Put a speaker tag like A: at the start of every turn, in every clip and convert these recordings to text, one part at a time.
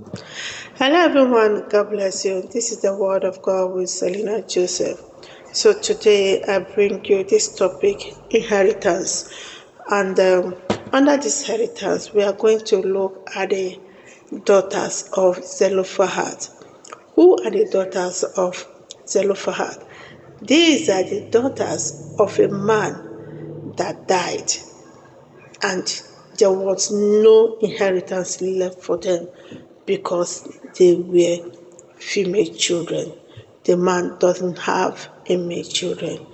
A: Hello everyone, God bless you. This is the Word of God with Selena Joseph. So today I bring you this topic, inheritance. And under this inheritance, we are going to look at the daughters of Zelophehad. Who are the daughters of Zelophehad? These are the daughters of a man that died, and there was no inheritance left for them because they were female children. The man doesn't have any male children,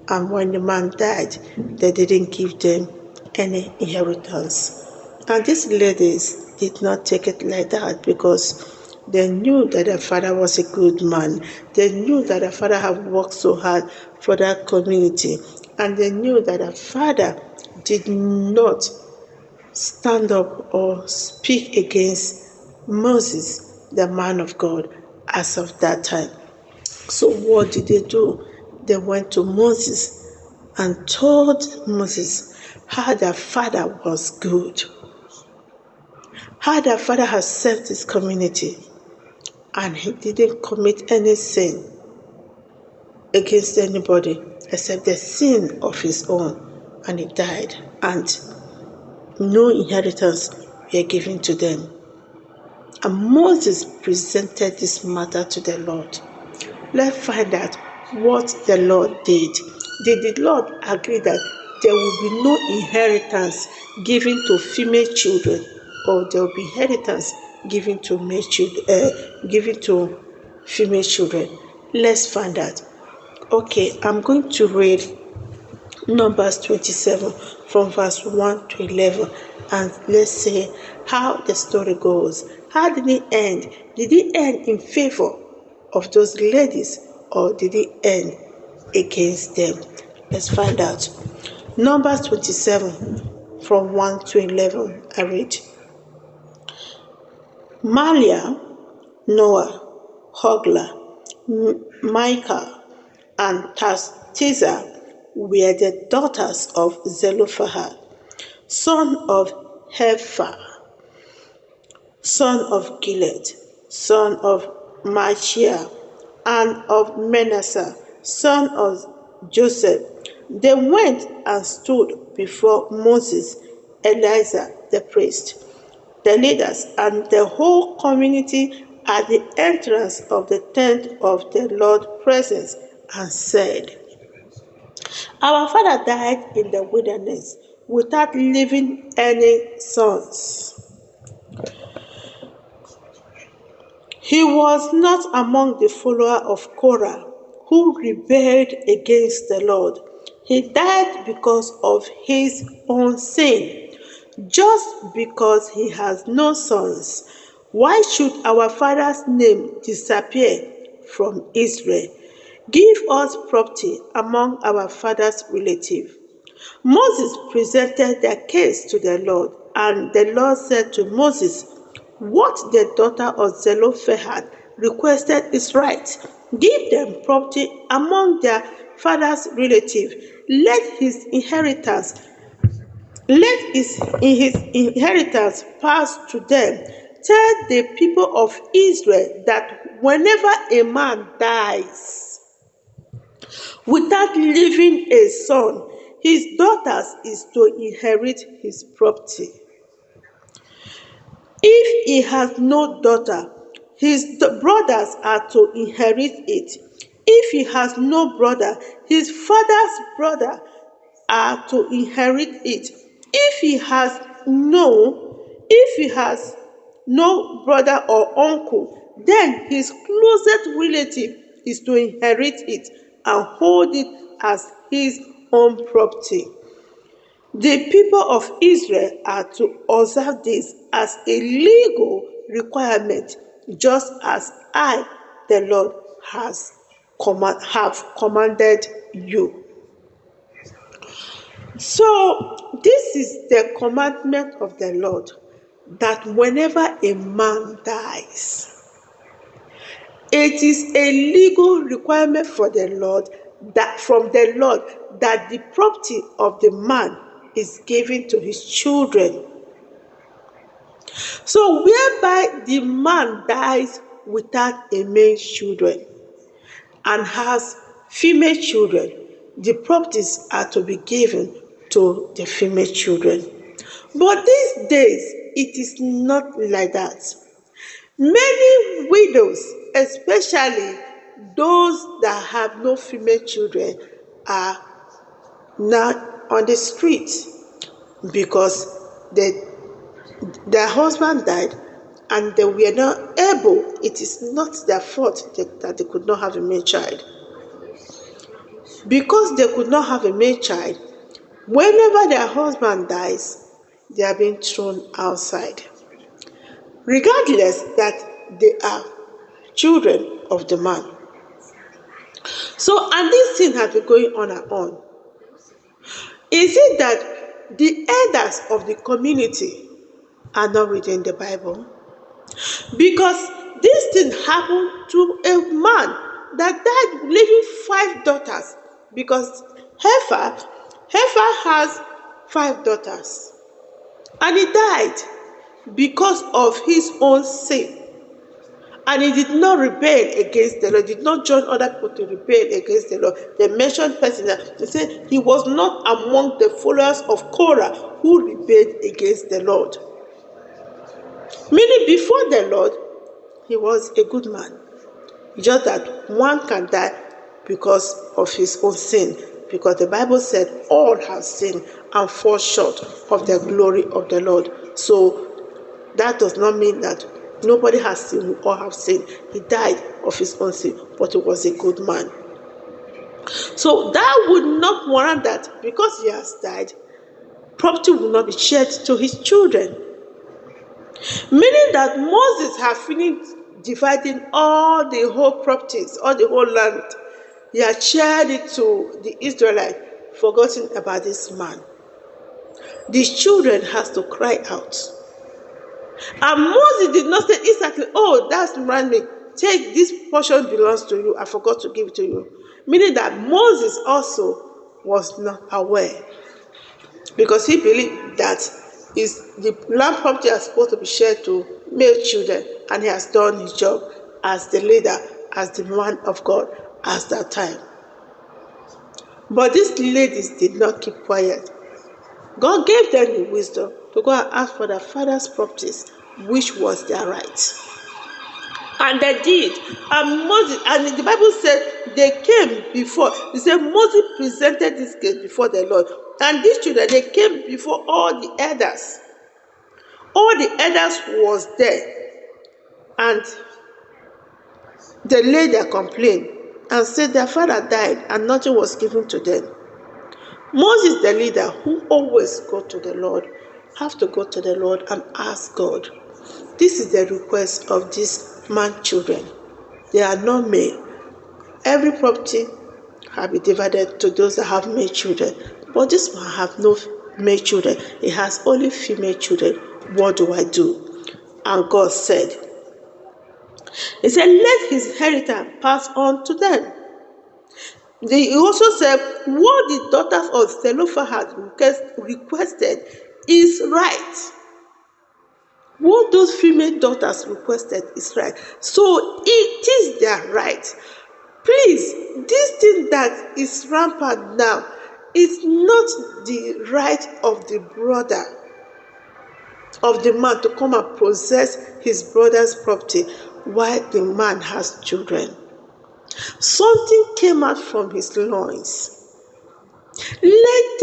A: and when the man died, they didn't give them any inheritance. And these ladies did not take it like that because they knew that their father was a good man. They knew that their father had worked so hard for that community, and they knew that their father did not stand up or speak against Moses, the man of God, as of that time. So what did they do? They went to Moses and told Moses how their father was good, how their father had served his community, and he didn't commit any sin against anybody except the sin of his own, and he died, and no inheritance were given to them. And Moses presented this matter to the Lord. Let's find out what the Lord did. Did the Lord agree that there will be no inheritance given to female children, or there will be inheritance given to male children, given to female children? Let's find out. Okay, I'm going to read Numbers 27 from verse 1 to 11, and let's see how the story goes. How did it end? Did it end in favor of those ladies, or did it end against them? Let's find out. Numbers 27 from 1 to 11. I read. Malia, Noah, Hogla, Micah, and Tirzah were the daughters of Zelophehad, son of Hepher, son of Gilead, son of Machir, and of Manasseh, son of Joseph. They went and stood before Moses, Eleazar the priest, the leaders, and the whole community at the entrance of the tent of the Lord's presence, and said, Our father died in the wilderness without leaving any sons. He was not among the followers of Korah who rebelled against the Lord. He died because of his own sin. Just because he has no sons, why should our father's name disappear from Israel? Give us property among our father's relatives. Moses presented their case to the Lord, and the Lord said to Moses, What the daughter of Zelophehad requested is right. Give them property among their father's relatives. Let his inheritance pass to them. Tell the people of Israel that whenever a man dies without leaving a son, his daughters is to inherit his property. If he has no daughter, his brothers are to inherit it. If he has no brother, his father's brother are to inherit it. If he has no brother or uncle, then his closest relative is to inherit it and hold it as his own property. The people of Israel are to observe this as a legal requirement, just as I, the Lord, have commanded you. So, this is the commandment of the Lord, that whenever a man dies, it is a legal requirement for the Lord that the property of the man is given to his children. So whereby the man dies without a male children and has female children, the properties are to be given to the female children. But these days, it is not like that. Many widows, especially those that have no female children, are now on the street because their husband died and they were not able. It is not their fault that they could not have a male child. Because they could not have a male child, whenever their husband dies, they are being thrown outside, regardless that they are children of the man. So, and this thing has been going on and on. Is it that the elders of the community are not reading the Bible? Because this thing happened to a man that died leaving 5 daughters. Because Heifer has 5 daughters. And he died because of his own sin. And he did not rebel against the Lord, did not join other people to rebel against the Lord. They mentioned person that they said he was not among the followers of Korah who rebelled against the Lord. Meaning before the Lord, he was a good man. Just that one can die because of his own sin. Because the Bible said all have sinned and fall short of the glory of the Lord. So that does not mean that nobody has sinned, we all have sinned. He died of his own sin, but he was a good man. So that would not warrant that because he has died, property will not be shared to his children. Meaning that Moses has finished dividing all the whole properties, all the whole land. He had shared it to the Israelites, forgotten about this man. These children has to cry out. And Moses did not say exactly, oh, that's me. Take this portion belongs to you. I forgot to give it to you. Meaning that Moses also was not aware. Because he believed that the land property is supposed to be shared to male children, and he has done his job as the leader, as the man of God at that time. But these ladies did not keep quiet. God gave them the wisdom to go and ask for their father's properties, which was their right. And they did. And Moses, and the Bible said they came before. It said Moses presented this case before the Lord. And these children, they came before all the elders. All the elders was there. And they laid their complaint and said their father died and nothing was given to them. Moses, the leader, who always go to the Lord, have to go to the Lord and ask God. This is the request of these man children. They are not male. Every property have been divided to those that have male children. But this man have no male children. He has only female children. What do I do? And God said, he said, let his inheritance pass on to them. He also said, what the daughters of Zelophehad requested is right. What those female daughters requested is right. So it is their right. Please, this thing that is rampant now is not the right of the brother, of the man to come and possess his brother's property while the man has children. Something came out from his loins. Let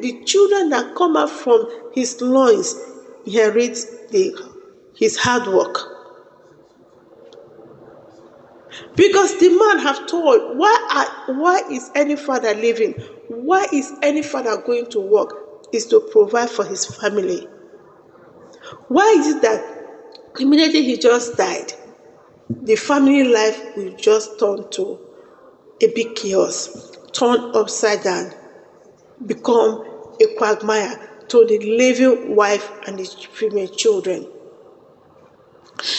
A: the children that come out from his loins inherit his hard work. Because the man have told, why is any father living? Why is any father going to work? Is to provide for his family. Why is it that immediately he just died, the family life will just turn to a big chaos, turn upside down, become a quagmire to the living wife and his female children?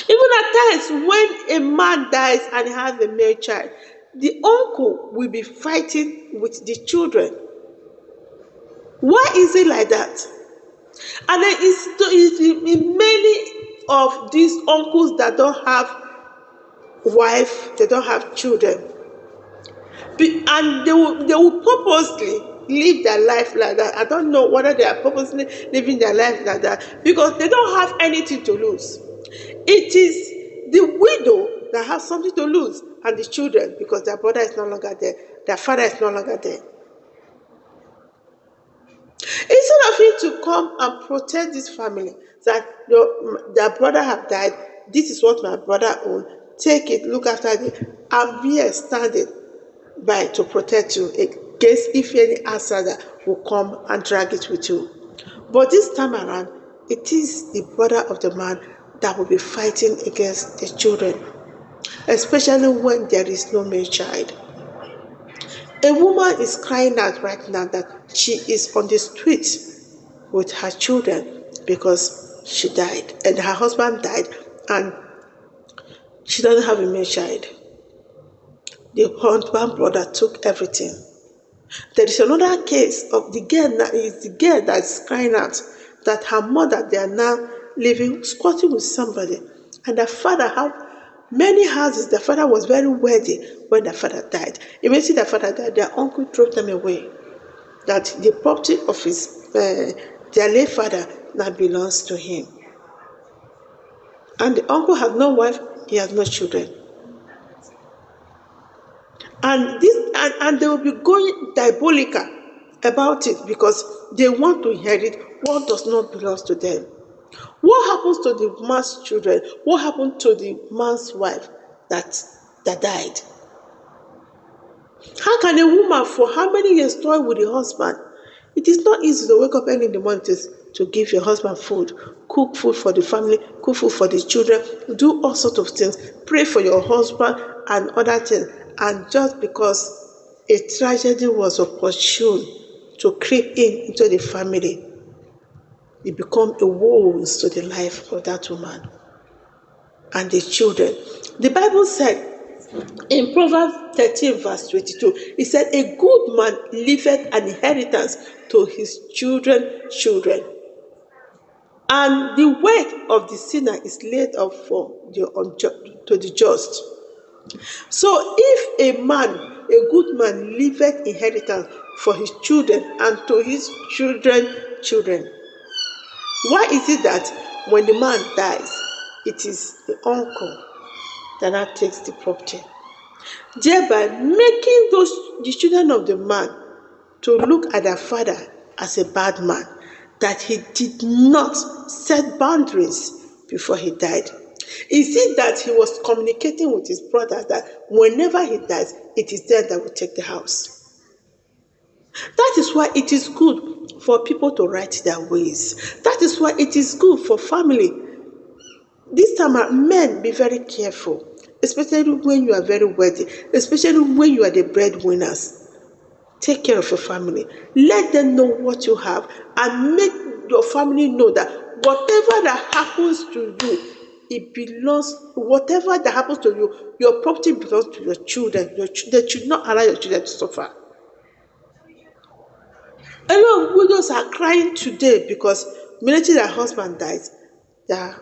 A: Even at times when a man dies and has a male child, the uncle will be fighting with the children. Why is it like that? And then it's many of these uncles that don't have wife, they don't have children, and they will purposely live their life like that. I don't know whether they are purposely living their life like that because they don't have anything to lose. It is the widow that has something to lose, and the children, because their brother is no longer there, their father is no longer there. Instead of you to come and protect this family, that their brother have died, this is what my brother own, take it, look after it, and be standing by to protect you against if any outsider will come and drag it with you. But this time around, it is the brother of the man that will be fighting against the children, especially when there is no male child. A woman is crying out right now that she is on the street with her children because she died and her husband died and she doesn't have a male child. The husband brother took everything. There is another case of the girl that's crying out that her mother, they are now living, squatting with somebody, and the father have many houses. The father was very wealthy when the father died. Immediately the father died, their uncle drove them away. That the property of their late father now belongs to him. And the uncle has no wife, he has no children. And they will be going diabolical about it because they want to inherit what does not belong to them. What happens to the man's children? What happened to the man's wife that died? How can a woman for how many years toil with the husband? It is not easy to wake up early in the morning to give your husband food, cook food for the family, cook food for the children, do all sorts of things, pray for your husband and other things. And just because a tragedy was opportune to creep into the family, it become a woes to the life of that woman and the children. The Bible said in Proverbs 13 verse 22, it said, a good man leaveth an inheritance to his children, and the weight of the sinner is laid up to the just. So if a good man leaveth inheritance for his children and to his children, why is it that when the man dies, it is the uncle that now takes the property, thereby making the children of the man to look at their father as a bad man, that he did not set boundaries before he died? Is it that he was communicating with his brothers that whenever he dies, it is them that will take the house? That is why it is good for people to right their ways. That is why it is good for family. This time, men, be very careful, especially when you are very wealthy, especially when you are the breadwinners. Take care of your family. Let them know what you have and make your family know that whatever that happens to you, it belongs, whatever that happens to you, your property belongs to your children. They should not allow your children to suffer. A lot of widows are crying today because immediately their husband dies, their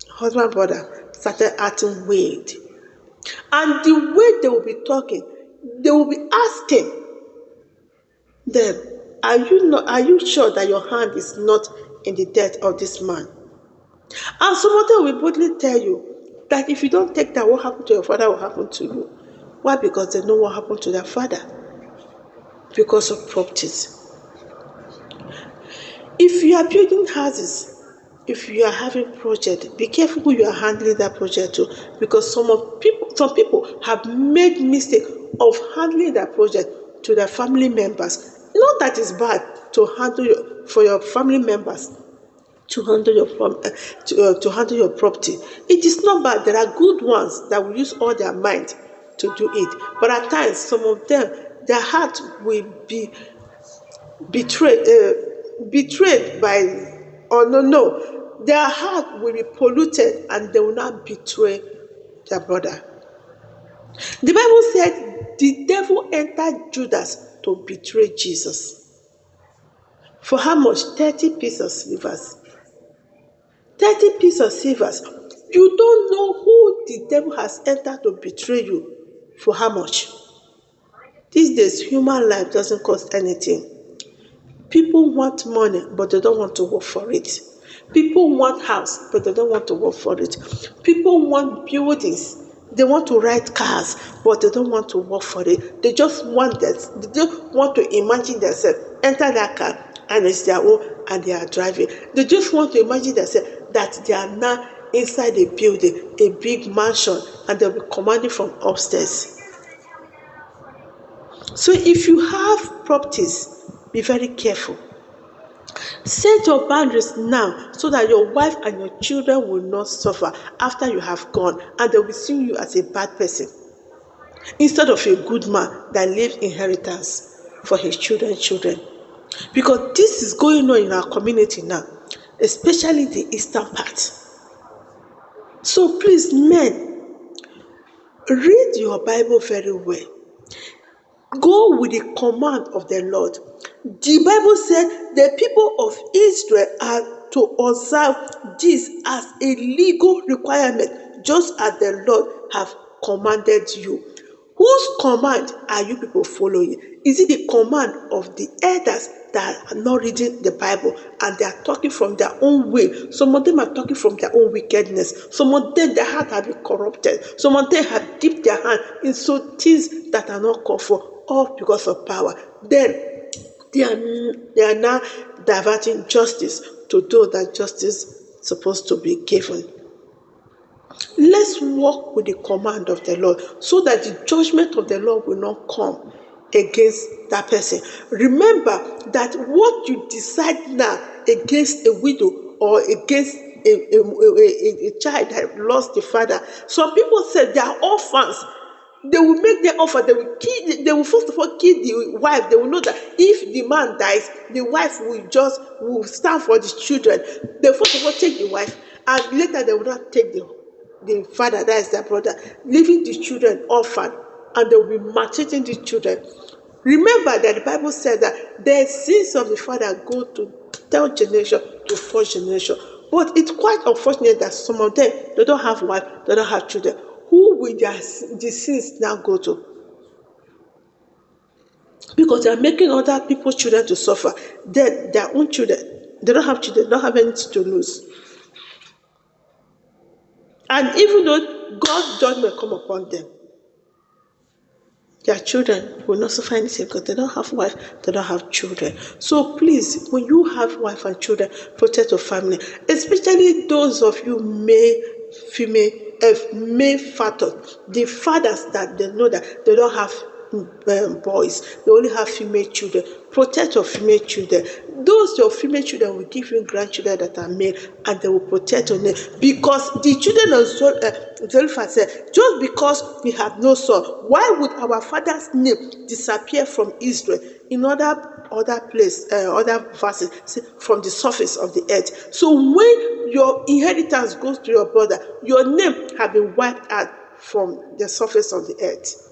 A: husband brother started acting weird. And the way they will be talking, they will be asking them, are you sure that your hand is not in the death of this man? And some of them will boldly tell you that if you don't take that, what happened to your father will happen to you. Why? Because they know what happened to their father because of properties. If you are building houses, if you are having project, be careful who you are handling that project to, because some people have made mistake of handling that project to their family members. Not that it's bad to handle for your family members to handle to handle your property. It is not bad. There are good ones that will use all their mind to do it, but at times some of them, their heart will be betrayed by, or no, their heart will be polluted and they will not betray their brother. The Bible said the devil entered Judas to betray Jesus. For how much? 30 pieces of silvers. 30 pieces of silvers. You don't know who the devil has entered to betray you. For how much? These days, human life doesn't cost anything. People want money, but they don't want to work for it. People want house, but they don't want to work for it. People want buildings. They want to ride cars, but they don't want to work for it. They just want that. They just want to imagine themselves enter that car and it's their own and they are driving. They just want to imagine themselves that they are now inside a building, a big mansion, and they'll be commanding from upstairs. So if you have properties, be very careful. Set your boundaries now so that your wife and your children will not suffer after you have gone and they will see you as a bad person instead of a good man that leaves inheritance for his children. Because this is going on in our community now, especially the eastern part. So please, men, read your Bible very well. Go with the command of the Lord. The Bible said the people of Israel are to observe this as a legal requirement, just as the Lord have commanded you. Whose command are you people following? Is it the command of the elders that are not reading the Bible and they are talking from their own way? Some of them are talking from their own wickedness. Some of them, their heart have been corrupted. Some of them have dipped their hand in so things that are not called for, all because of power. Then they are now diverting justice to those that justice is supposed to be given. Let's walk with the command of the Lord so that the judgment of the Lord will not come against that person. Remember that what you decide now against a widow or against a child that lost the father, some people say they are orphans. They will make their offer. They will first of all kill the wife. They will know that if the man dies, the wife will stand for the children. They first of all take the wife, and later they will not take the father, that is their brother, leaving the children orphan, and they will be maltreating the children. Remember that the Bible said that the sins of the father go to third generation to fourth generation. But it's quite unfortunate that some of them, they don't have wife, they don't have children. Who will the sins now go to? Because they are making other people's children to suffer. Then their own children, they don't have children, they don't have anything to lose. And even though God's judgment come upon them, their children will not suffer anything because they don't have wife, they don't have children. So please, when you have wife and children, protect your family, especially those of you male fathers, the fathers that they know that they don't have boys, they only have female children. Protect your female children. Those your female children will give you grandchildren that are male, and they will protect your name. Because the children of Zelophehad said, just because we have no son, why would our father's name disappear from Israel? In other place, other verses, from the surface of the earth. So when your inheritance goes to your brother, your name has been wiped out from the surface of the earth.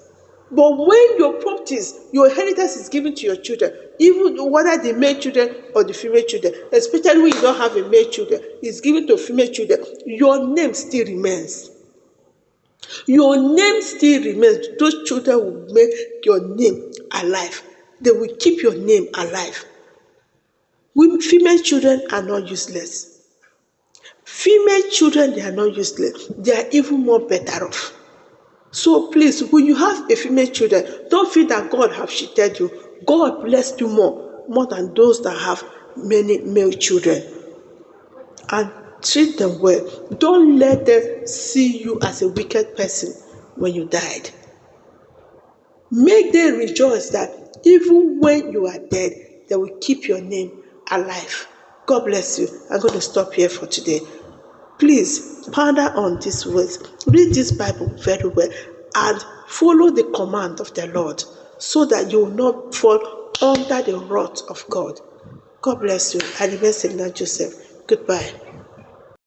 A: But when your properties, your inheritance is given to your children, even whether the male children or the female children, especially when you don't have a male children, it's given to female children, your name still remains. Your name still remains. Those children will make your name alive. They will keep your name alive. Female children are not useless. Female children, they are not useless. They are even more better off. So please, when you have a female children, don't feel that God have cheated you. God bless you more than those that have many male children. And treat them well. Don't let them see you as a wicked person when you died. Make them rejoice that even when you are dead, they will keep your name alive. God bless you. I'm going to stop here for today. Please ponder on these words. Read this Bible very well and follow the command of the Lord so that you will not fall under the wrath of God. God bless you. I remain Selina Joseph. Goodbye.